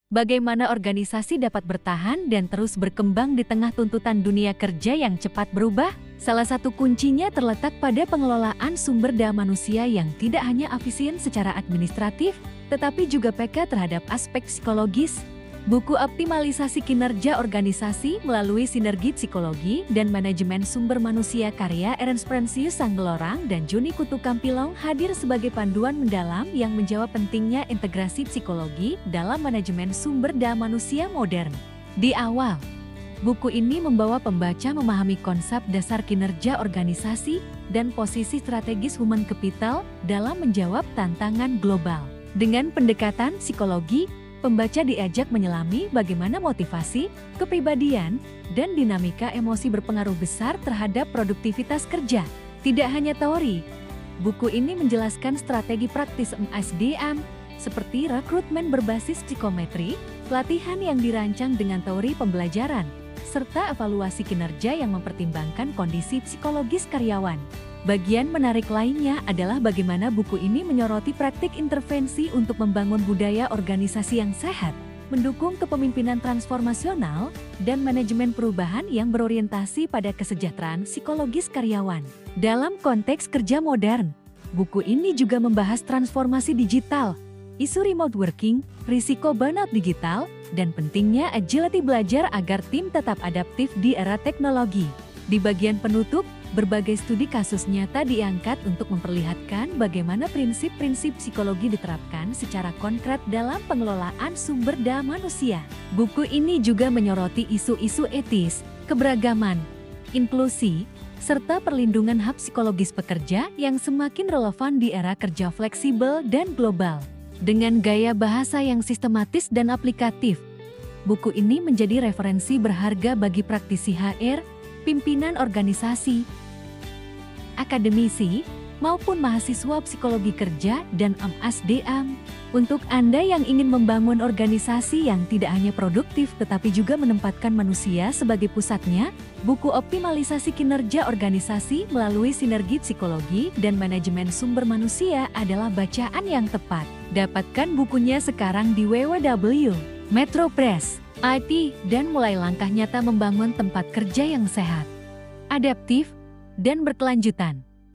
Bagaimana organisasi dapat bertahan dan terus berkembang di tengah tuntutan dunia kerja yang cepat berubah? Salah satu kuncinya terletak pada pengelolaan sumber daya manusia yang tidak hanya efisien secara administratif, tetapi juga peka terhadap aspek psikologis. Buku Optimalisasi Kinerja Organisasi melalui Sinergi Psikologi dan Manajemen Sumber Manusia karya Ernst Fransius Sanggelorang dan Juni Kutu Kampilong hadir sebagai panduan mendalam yang menjawab pentingnya integrasi psikologi dalam manajemen sumber daya manusia modern. Di awal, buku ini membawa pembaca memahami konsep dasar kinerja organisasi dan posisi strategis human capital dalam menjawab tantangan global. Dengan pendekatan psikologi, pembaca diajak menyelami bagaimana motivasi, kepribadian, dan dinamika emosi berpengaruh besar terhadap produktivitas kerja. Tidak hanya teori, buku ini menjelaskan strategi praktis SDM seperti rekrutmen berbasis psikometri, pelatihan yang dirancang dengan teori pembelajaran, serta evaluasi kinerja yang mempertimbangkan kondisi psikologis karyawan. Bagian menarik lainnya adalah bagaimana buku ini menyoroti praktik intervensi untuk membangun budaya organisasi yang sehat, mendukung kepemimpinan transformasional, dan manajemen perubahan yang berorientasi pada kesejahteraan psikologis karyawan. Dalam konteks kerja modern, buku ini juga membahas transformasi digital, isu remote working, risiko burnout digital, dan pentingnya agility belajar agar tim tetap adaptif di era teknologi. Di bagian penutup, berbagai studi kasus nyata diangkat untuk memperlihatkan bagaimana prinsip-prinsip psikologi diterapkan secara konkret dalam pengelolaan sumber daya manusia. Buku ini juga menyoroti isu-isu etis, keberagaman, inklusi, serta perlindungan hak psikologis pekerja yang semakin relevan di era kerja fleksibel dan global. Dengan gaya bahasa yang sistematis dan aplikatif, buku ini menjadi referensi berharga bagi praktisi HR, pimpinan organisasi, akademisi, maupun mahasiswa psikologi kerja dan SDM. Untuk Anda yang ingin membangun organisasi yang tidak hanya produktif tetapi juga menempatkan manusia sebagai pusatnya, buku Optimalisasi Kinerja Organisasi melalui Sinergi Psikologi dan Manajemen Sumber Manusia adalah bacaan yang tepat. Dapatkan bukunya sekarang di www.metro Press IT dan mulai langkah nyata membangun tempat kerja yang sehat, adaptif, dan berkelanjutan.